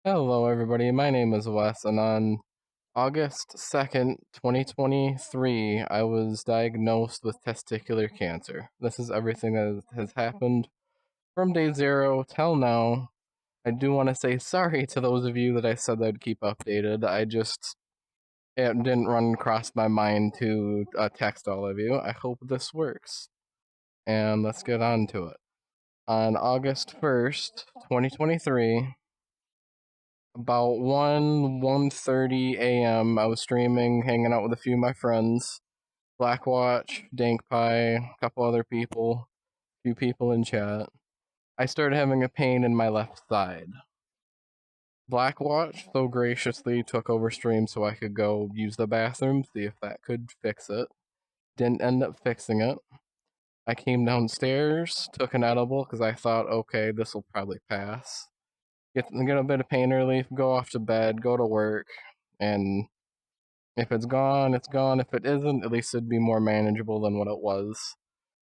Hello, everybody. My name is Wes, and on August 2nd, 2023, I was diagnosed with testicular cancer. This is everything that has happened from day zero till now. I do want to say sorry to those of you that I said I'd keep updated. It didn't run across my mind to text all of you. I hope this works. And let's get on to it. On August 1st, 2023, about 1:30 a.m. I was streaming, hanging out with a few of my friends. Blackwatch, Dank Pie, a couple other people, a few people in chat. I started having a pain in my left side. Blackwatch so graciously took over stream so I could go use the bathroom, see if that could fix it. Didn't end up fixing it. I came downstairs, took an edible because I thought, okay, this will probably pass. Get a bit of pain relief, go off to bed, go to work, and if it's gone, it's gone. If it isn't, at least it'd be more manageable than what it was.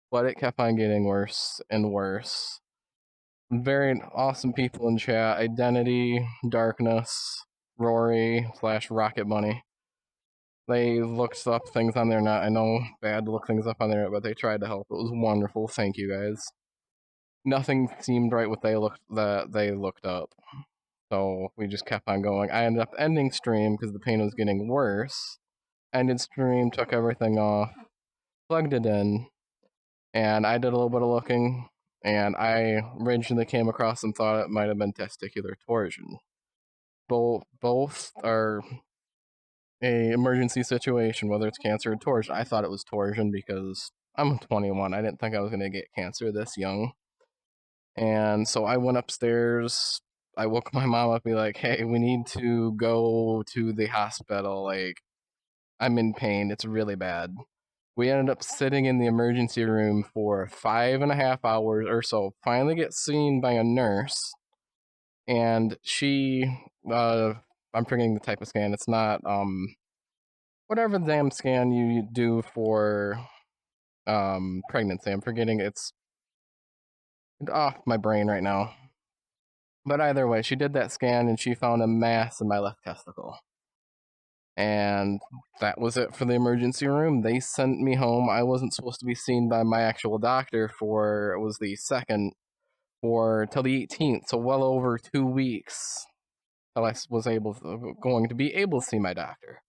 But it kept on getting worse and worse. Very awesome people in chat. Identity, Darkness, Rory / Rocket Bunny. They looked up things on their net. I know bad to look things up on their net, but they tried to help. It was wonderful. Thank you guys. Nothing seemed right what they looked up. So we just kept on going. I ended up ending stream because the pain was getting worse. Ended stream, took everything off, plugged it in, and I did a little bit of looking, and I originally came across and thought it might have been testicular torsion. Both are a emergency situation, whether it's cancer or torsion. I thought it was torsion because I'm 21. I didn't think I was going to get cancer this young. And so I went upstairs. I woke my mom up and be like, hey, we need to go to the hospital. Like, I'm in pain. It's really bad. We ended up sitting in the emergency room for 5.5 hours or so. Finally get seen by a nurse. And she, I'm forgetting the type of scan. It's not, whatever the damn scan you do for, pregnancy. I'm forgetting it's off my brain right now. But either way, she did that scan and she found a mass in my left testicle. And that was it for the emergency room. They sent me home. I wasn't supposed to be seen by my actual doctor for, it was the 2nd, or till the 18th, so well over 2 weeks till I was going to be able to see my doctor.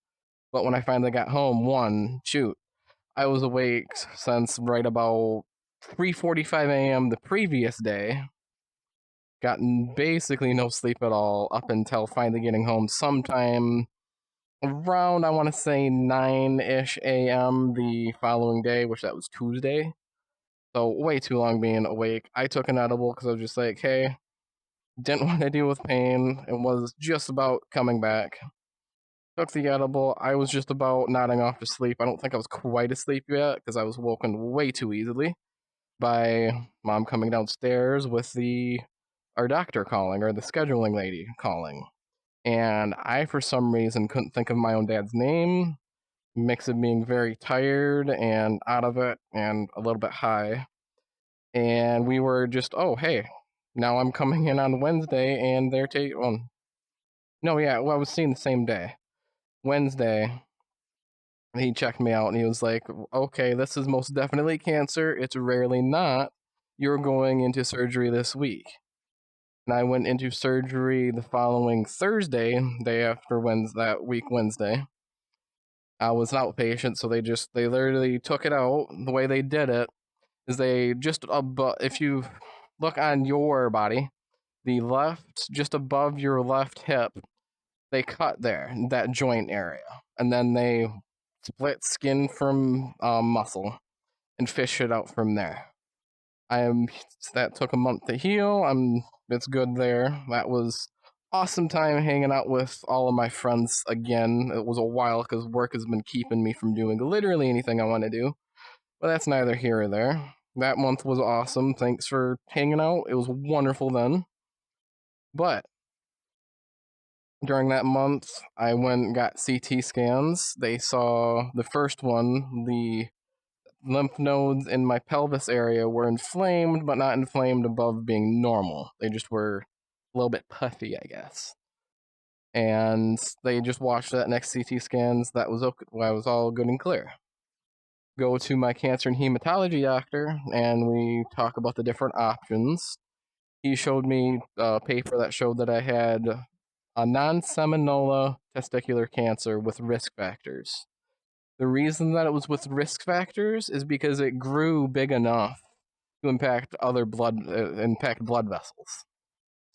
But when I finally got home, I was awake since right about 3:45 a.m. the previous day. Gotten basically no sleep at all up until finally getting home sometime around, I want to say 9-ish a.m. the following day, which that was Tuesday. So way too long being awake. I took an edible because I was just like, hey, didn't want to deal with pain. It was just about coming back. Took the edible. I was just about nodding off to sleep. I don't think I was quite asleep yet because I was woken way too easily by mom coming downstairs with our doctor calling, or the scheduling lady calling. And I, for some reason, couldn't think of my own dad's name. Mix of being very tired and out of it and a little bit high. And we were just, oh, hey, now I'm coming in on Wednesday and they're taking, no, yeah, well, I was seeing the same day. Wednesday, he checked me out and he was like, okay, this is most definitely cancer. It's rarely not. You're going into surgery this week. And I went into surgery the following Thursday, day after Wednesday. I was an outpatient, so they literally took it out. The way they did it is if you look on your body, the left, just above your left hip, they cut there, that joint area, and then they split skin from muscle and fish it out from there. That took a month to heal. It's good there. That was awesome time hanging out with all of my friends again. It was a while because work has been keeping me from doing literally anything I want to do. But that's neither here or there. That month was awesome. Thanks for hanging out. It was wonderful then. But during that month, I went and got CT scans. They saw the first one, the lymph nodes in my pelvis area were inflamed, but not inflamed above being normal. They just were a little bit puffy, I guess. and they just watched that next CT scans. That was okay. I was all good and clear. Go to my cancer and hematology doctor, and we talk about the different options. He showed me a paper that showed that I had a non-seminoma testicular cancer with risk factors. The reason that it was with risk factors is because it grew big enough to impact blood vessels.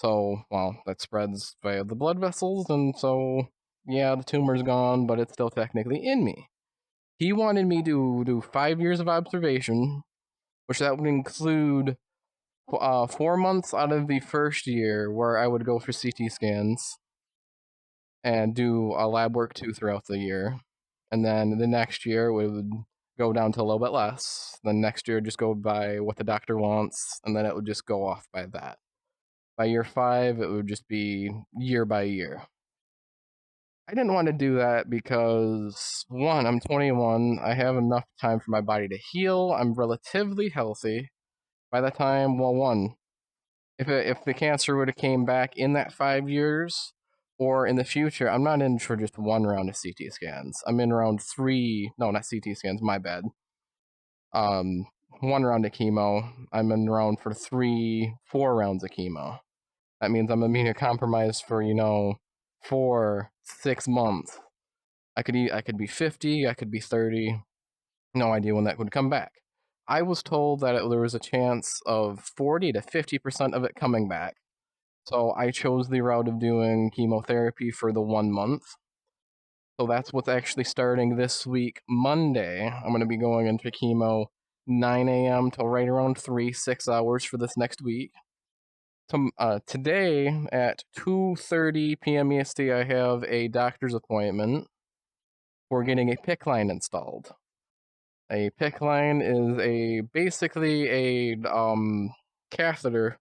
So, well, that spreads via the blood vessels, and so, yeah, the tumor's gone, but it's still technically in me. He wanted me to do 5 years of observation, which that would include 4 months out of the first year where I would go for CT scans and do lab work too throughout the year. And then the next year we would go down to a little bit less. Then next year just go by what the doctor wants, and then it would just go off by that. By year 5, it would just be year by year. I didn't want to do that because, one, I'm 21. I have enough time for my body to heal. I'm relatively healthy. By the time, well, one, if the cancer would have came back in that 5 years or in the future, I'm not in for just one round of CT scans. I'm in around 3, no, not CT scans, my bad. 1 round of chemo. I'm in around for 3, 4 rounds of chemo. That means I'm immunocompromised for 4, 6 months. I could be 50, I could be 30. No idea when that would come back. I was told that there was a chance of 40 to 50% of it coming back. So I chose the route of doing chemotherapy for the 1 month. So that's what's actually starting this week, Monday. I'm going to be going into chemo 9 a.m. till right around 3, 6 hours for this next week. Today at 2:30 p.m. EST, I have a doctor's appointment for getting a PICC line installed. A PICC line is basically a catheter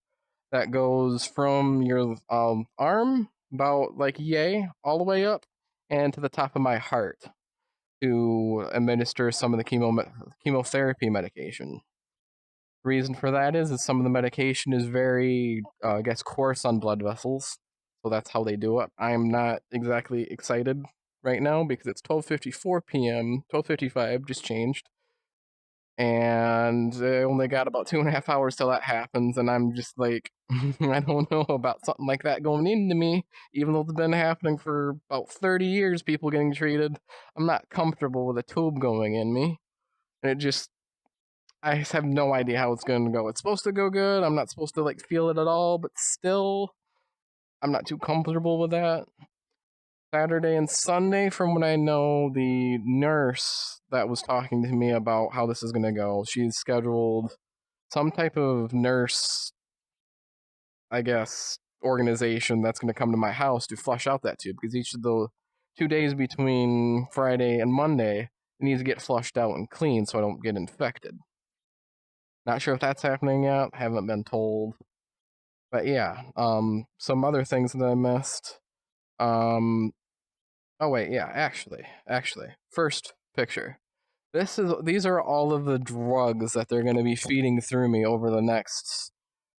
that goes from your arm, about like yay, all the way up, and to the top of my heart to administer some of the chemotherapy medication. Reason for that is some of the medication is very, I guess, coarse on blood vessels, so that's how they do it. I'm not exactly excited right now because it's 12:54 p.m., 12:55 just changed, and I only got about 2.5 hours till that happens, and I'm just like, I don't know about something like that going into me, even though it's been happening for about 30 years, people getting treated. I'm not comfortable with a tube going in me, and I just have no idea how it's going to go. It's supposed to go good. I'm not supposed to like feel it at all, but still, I'm not too comfortable with that. Saturday and Sunday, from what I know, the nurse that was talking to me about how this is going to go, she's scheduled some type of nurse, I guess, organization that's going to come to my house to flush out that tube, because each of the 2 days between Friday and Monday, it needs to get flushed out and cleaned so I don't get infected. Not sure if that's happening yet. Haven't been told. But yeah, some other things that I missed. Oh wait, yeah, actually, first picture. These are all of the drugs that they're going to be feeding through me over the next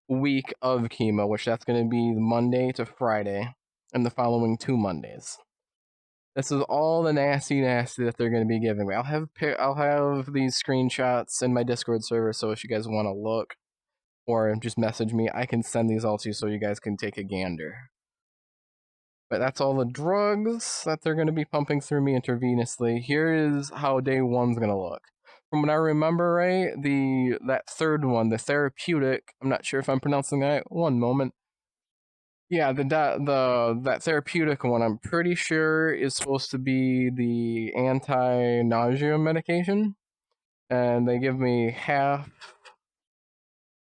week of chemo, which that's going to be Monday to Friday, and the following 2 Mondays. This is all the nasty that they're going to be giving me. I'll have these screenshots in my Discord server, so if you guys want to look or just message me, I can send these all to you so you guys can take a gander. But that's all the drugs that they're going to be pumping through me intravenously. Here is how day 1's going to look. From what I remember right, that third one, the therapeutic, I'm not sure if I'm pronouncing that. One moment. Yeah, that therapeutic one, I'm pretty sure is supposed to be the anti-nausea medication, and they give me half.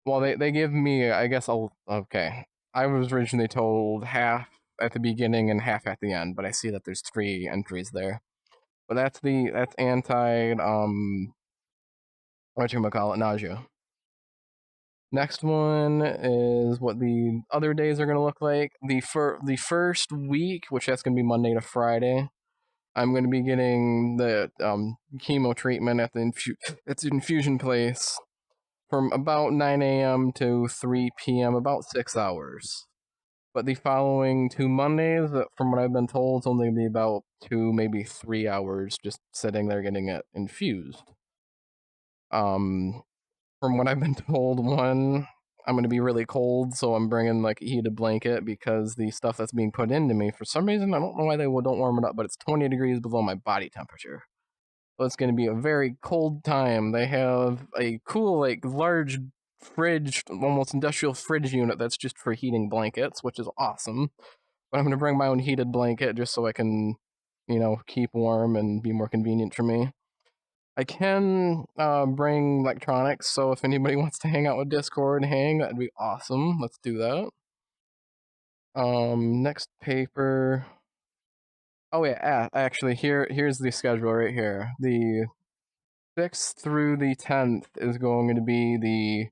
Well, they give me, I guess, okay. I was originally told half at the beginning and half at the end, but I see that there's 3 entries there. But that's anti whatchamacallit, nausea. Next one is what the other days are going to look like. The first week, which that's going to be Monday to Friday, I'm going to be getting the chemo treatment at the infusion place from about 9 a.m. to 3 p.m., about 6 hours. But the following 2 Mondays, from what I've been told, it's only going to be about 2, maybe 3 hours just sitting there getting it infused. From what I've been told, one, I'm going to be really cold, so I'm bringing like a heated blanket because the stuff that's being put into me, for some reason, I don't know why they don't warm it up, but it's 20 degrees below my body temperature. So it's going to be a very cold time. They have a cool, like, large fridge, almost industrial fridge unit that's just for heating blankets, which is awesome. But I'm going to bring my own heated blanket just so I can, keep warm and be more convenient for me. I can bring electronics, so if anybody wants to hang out with Discord and hang, that'd be awesome. Let's do that. Next paper. Oh yeah, actually, here's the schedule right here. The 6th through the 10th is going to be the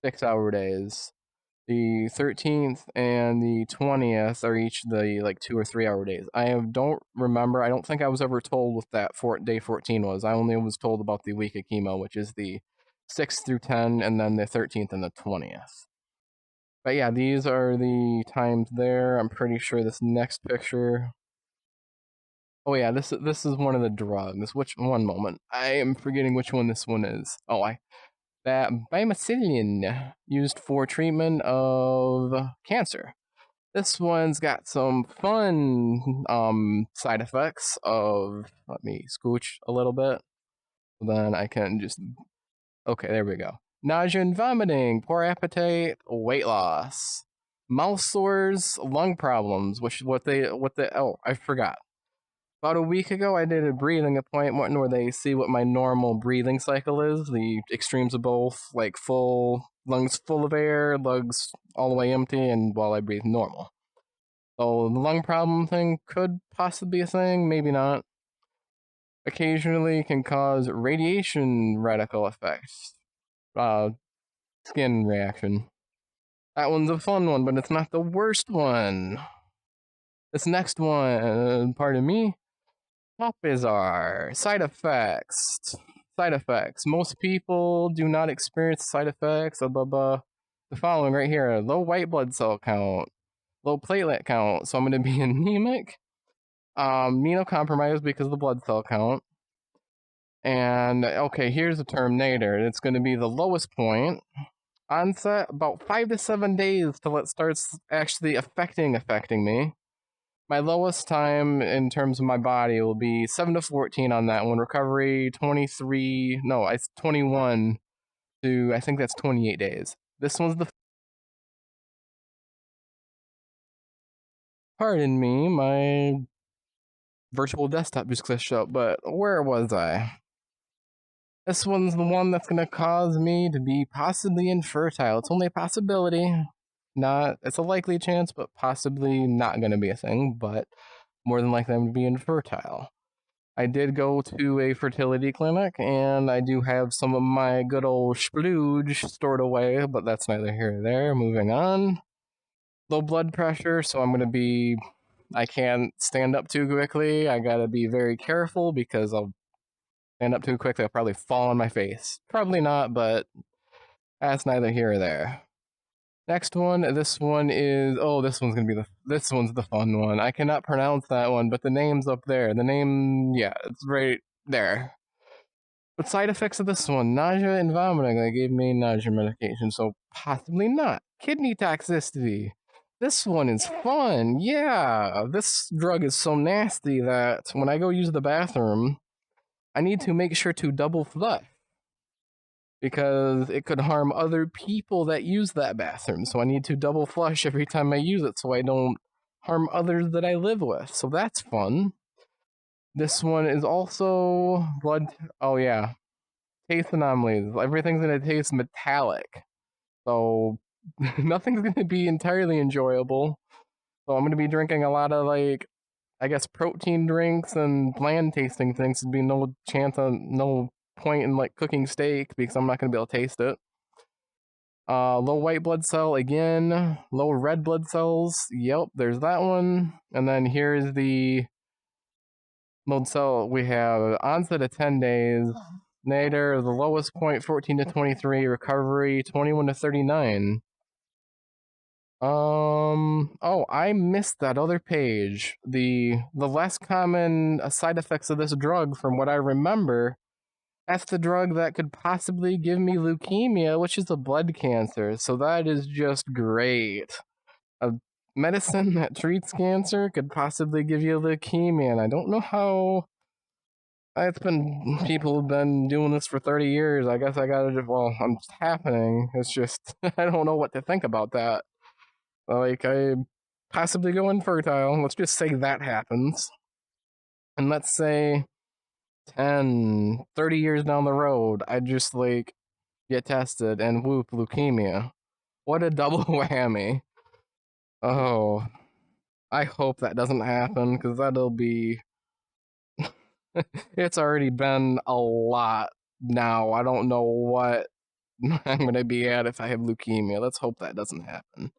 6-hour days. The 13th and the 20th are each the 2 or 3-hour days. Don't remember. I don't think I was ever told what that day 14 was. I only was told about the week of chemo, which is the 6th through 10, and then the 13th and the 20th. But yeah, these are the times there. I'm pretty sure this next picture. Oh yeah, this is one of the drugs. One moment? I am forgetting which one this one is. That bimecillin used for treatment of cancer. This one's got some fun side effects of, let me scooch a little bit, then I can just, okay, there we go. Nausea and vomiting, poor appetite, weight loss, mouth sores, lung problems, I forgot. About a week ago, I did a breathing appointment where they see what my normal breathing cycle is, the extremes of both, like lungs full of air, lungs all the way empty, and while I breathe normal. So the lung problem thing could possibly be a thing, maybe not. Occasionally can cause radiation radical effects, skin reaction. That one's a fun one, but it's not the worst one. This next one, pardon me, top bizarre. Side effects. Most people do not experience side effects. The following right here: low white blood cell count, low platelet count. So I'm going to be anemic, immunocompromised because of the blood cell count. And okay, here's the terminator. It's going to be the lowest point. Onset about 5 to 7 days till it starts actually affecting me. My lowest time in terms of my body will be 7 to 14 on that one. Recovery 21 to, I think that's 28 days. This one's the, pardon me, my virtual desktop just glitched up, but where was I? This one's the one that's going to cause me to be possibly infertile. It's only a possibility. It's a likely chance, but possibly not going to be a thing, but more than likely I'm going to be infertile. I did go to a fertility clinic, and I do have some of my good old splooge stored away, but that's neither here nor there. Moving on. Low blood pressure, so I can't stand up too quickly. I gotta be very careful because I'll stand up too quickly, I'll probably fall on my face. Probably not, but that's neither here or there. Next one, this one's the fun one. I cannot pronounce that one, but the name's up there. The name, yeah, it's right there. But side effects of this one, nausea and vomiting. They gave me nausea medication, so possibly not. Kidney toxicity. This one is fun. Yeah, this drug is so nasty that when I go use the bathroom, I need to make sure to double flush because it could harm other people that use that bathroom. So I need to double flush every time I use it so I don't harm others that I live with. So that's fun. This one is also blood. Oh yeah, taste anomalies. Everything's gonna taste metallic. So nothing's gonna be entirely enjoyable. So I'm gonna be drinking a lot of protein drinks and bland tasting things. There'd be no point in cooking steak because I'm not gonna be able to taste it. Low white blood cell again. Low red blood cells. Yep, there's that one. And then here's the blood cell. We have onset of 10 days. Nadir, the lowest point 14 to 23. Recovery 21 to 39. Oh, I missed that other page. The less common side effects of this drug, from what I remember, that's the drug that could possibly give me leukemia, which is a blood cancer. So that is just great. A medicine that treats cancer could possibly give you leukemia, and I don't know how. It's been people have been doing this for 30 years. I guess I gotta. Well, it's happening. It's just I don't know what to think about that. Like, I possibly go infertile. Let's just say that happens. And let's say 10, 30 years down the road, I just, like, get tested and whoop, leukemia. What a double whammy. Oh, I hope that doesn't happen, because that'll be. It's already been a lot now. I don't know what I'm going to be at if I have leukemia. Let's hope that doesn't happen.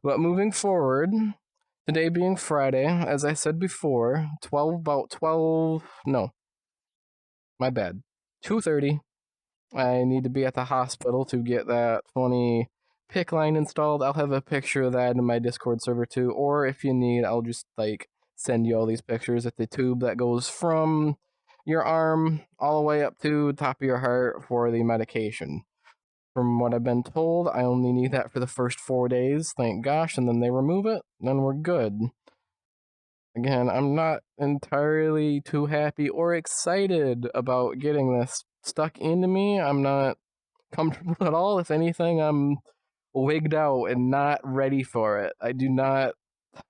But moving forward, today being Friday, as I said before, about 12, no, my bad, 2:30, I need to be at the hospital to get that funny PIC line installed. I'll have a picture of that in my Discord server too, or if you need, I'll just, like, send you all these pictures of the tube that goes from your arm all the way up to the top of your heart for the medication. From what I've been told, I only need that for the first 4 days, thank gosh, and then they remove it, then we're good. Again, I'm not entirely too happy or excited about getting this stuck into me. I'm not comfortable at all. If anything, I'm wigged out and not ready for it. I do not.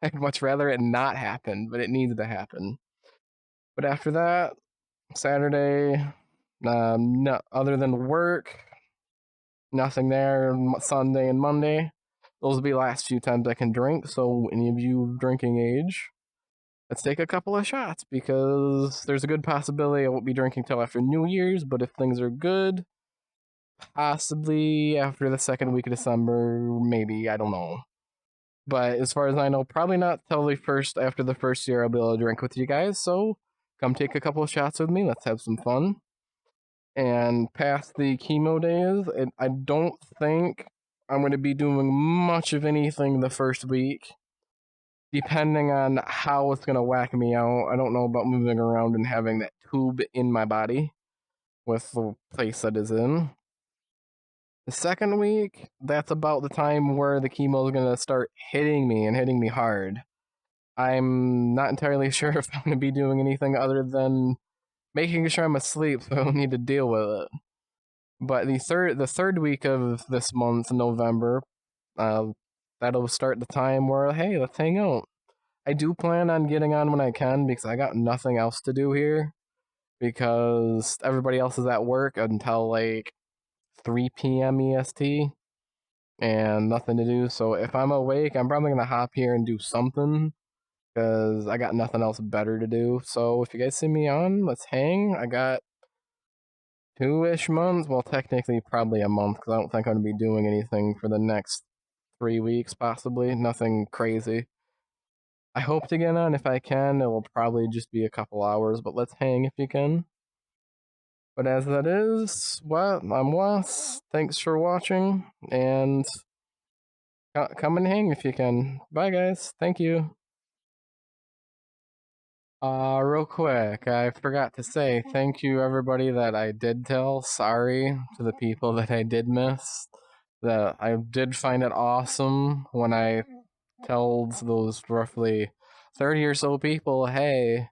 I'd much rather it not happen, but it needs to happen. But after that, Saturday, no, other than work, nothing there. Sunday and Monday, those will be the last few times I can drink. So any of you of drinking age, let's take a couple of shots, because there's a good possibility I won't be drinking till after New Year's, but if things are good, possibly after the second week of December, maybe, I don't know. But as far as I know, probably not till after the first year I'll be able to drink with you guys, so come take a couple of shots with me, let's have some fun. And past the chemo days, I don't think I'm going to be doing much of anything the first week, depending on how it's going to whack me out. I don't know about moving around and having that tube in my body with the place that is in. The second week, that's about the time where the chemo is going to start hitting me and hitting me hard. I'm not entirely sure if I'm going to be doing anything other than making sure I'm asleep so I don't need to deal with it. But the third week of this month, November, that'll start the time where, hey, let's hang out. I do plan on getting on when I can, because I got nothing else to do here, because everybody else is at work until like 3 p.m. EST and nothing to do. So if I'm awake, I'm probably gonna hop here and do something, because I got nothing else better to do. So if you guys see me on, let's hang. I got 2-ish months, well, technically probably a month, because I don't think I'm gonna be doing anything for the next 3 weeks, possibly nothing crazy. I hope to get on if I can. It will probably just be a couple hours, but let's hang if you can. But as that is, well, I'm Wes. Thanks for watching, and come and hang if you can. Bye, guys. Thank you. Real quick, I forgot to say thank you everybody that I did tell. Sorry to the people that I did miss. That I did find it awesome when I told those roughly 30 or so people, hey,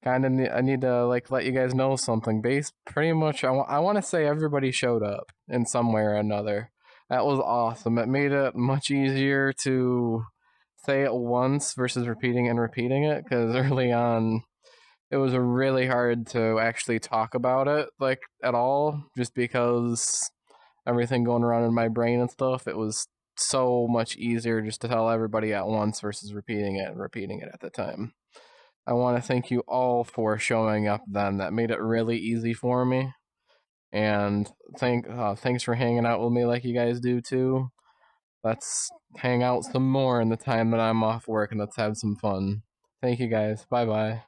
I need to, like, let you guys know something. Pretty much, I want to say everybody showed up in some way or another. That was awesome. It made it much easier to say it once versus repeating it, because early on, it was really hard to actually talk about it, like, at all, just because everything going around in my brain and stuff. It was so much easier just to tell everybody at once versus repeating it at the time. I want to thank you all for showing up then. That made it really easy for me. And thanks for hanging out with me like you guys do too. Let's hang out some more in the time that I'm off work, and let's have some fun. Thank you guys. Bye bye.